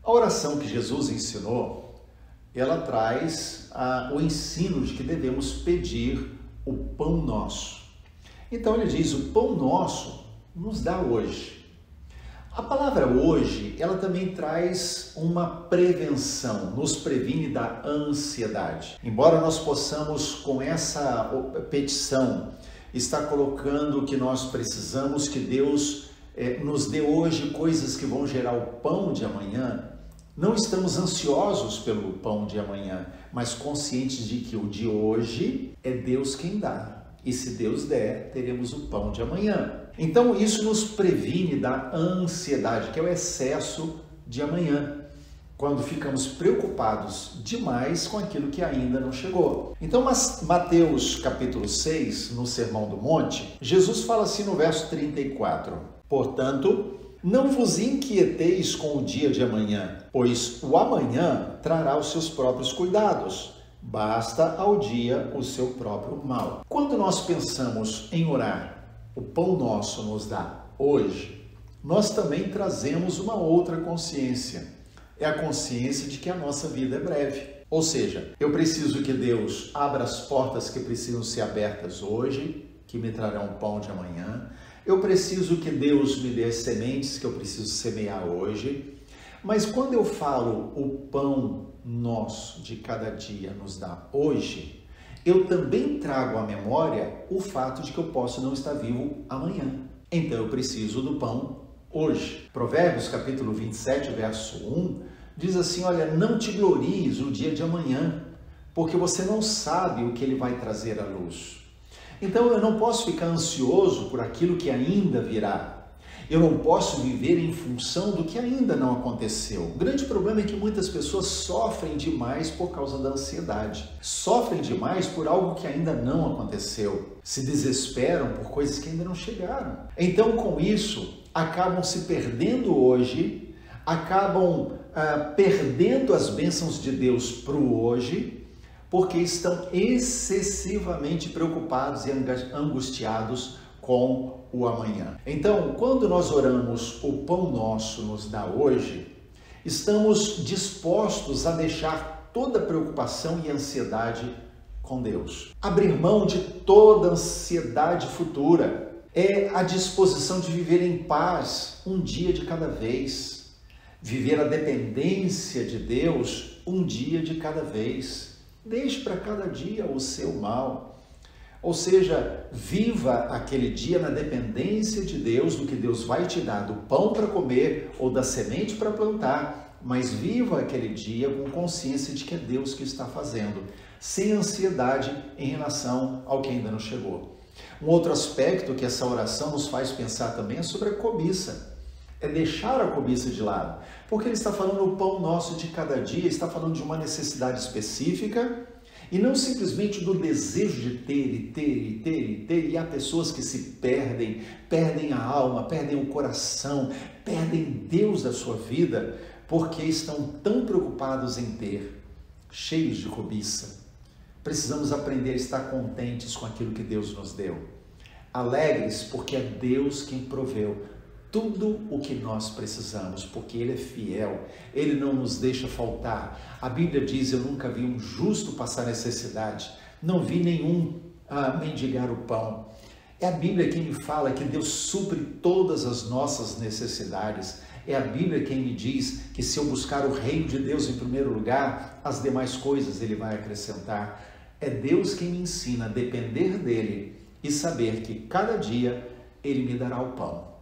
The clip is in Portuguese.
A oração que Jesus ensinou, ela traz o ensino de que devemos pedir o pão nosso. Então ele diz, o pão nosso nos dá hoje. A palavra hoje, ela também traz uma prevenção, nos previne da ansiedade. Embora nós possamos, com essa petição, estar colocando que nós precisamos que Deus nos dê hoje coisas que vão gerar o pão de amanhã, não estamos ansiosos pelo pão de amanhã, mas conscientes de que o de hoje é Deus quem dá. E se Deus der, teremos o pão de amanhã. Então isso nos previne da ansiedade, que é o excesso de amanhã, quando ficamos preocupados demais com aquilo que ainda não chegou. Então Mateus capítulo 6, no Sermão do Monte, Jesus fala assim no verso 34, portanto, não vos inquieteis com o dia de amanhã, pois o amanhã trará os seus próprios cuidados. Basta ao dia o seu próprio mal. Quando nós pensamos em orar, o pão nosso nos dá hoje, nós também trazemos uma outra consciência. É a consciência de que a nossa vida é breve. Ou seja, eu preciso que Deus abra as portas que precisam ser abertas hoje, que me trarão pão de amanhã. Eu preciso que Deus me dê as sementes que eu preciso semear hoje. Mas quando eu falo o pão nosso de cada dia nos dá hoje, eu também trago à memória o fato de que eu posso não estar vivo amanhã. Então eu preciso do pão hoje. Provérbios capítulo 27, verso 1, diz assim, olha, não te glories o dia de amanhã, porque você não sabe o que ele vai trazer à luz. Então eu não posso ficar ansioso por aquilo que ainda virá. Eu não posso viver em função do que ainda não aconteceu. O grande problema é que muitas pessoas sofrem demais por causa da ansiedade. Sofrem demais por algo que ainda não aconteceu. Se desesperam por coisas que ainda não chegaram. Então, com isso, acabam se perdendo hoje, acabam perdendo as bênçãos de Deus para o hoje, porque estão excessivamente preocupados e angustiados com o amanhã. Então, quando nós oramos o pão nosso nos dá hoje, estamos dispostos a deixar toda preocupação e ansiedade com Deus. Abrir mão de toda ansiedade futura é a disposição de viver em paz um dia de cada vez. Viver a dependência de Deus um dia de cada vez. Deixe para cada dia o seu mal. Ou seja, viva aquele dia na dependência de Deus, do que Deus vai te dar, do pão para comer ou da semente para plantar, mas viva aquele dia com consciência de que é Deus que está fazendo, sem ansiedade em relação ao que ainda não chegou. Um outro aspecto que essa oração nos faz pensar também é sobre a cobiça. É deixar a cobiça de lado, porque ele está falando o pão nosso de cada dia, está falando de uma necessidade específica, e não simplesmente do desejo de ter e ter e ter e ter. E há pessoas que se perdem, perdem a alma, perdem o coração, perdem Deus da sua vida, porque estão tão preocupados em ter, cheios de cobiça. Precisamos aprender a estar contentes com aquilo que Deus nos deu. Alegres, porque é Deus quem proveu tudo o que nós precisamos, porque Ele é fiel, Ele não nos deixa faltar. A Bíblia diz, eu nunca vi um justo passar necessidade, não vi nenhum mendigar o pão. É a Bíblia quem me fala que Deus supre todas as nossas necessidades. É a Bíblia quem me diz que se eu buscar o reino de Deus em primeiro lugar, as demais coisas Ele vai acrescentar. É Deus quem me ensina a depender dEle e saber que cada dia Ele me dará o pão.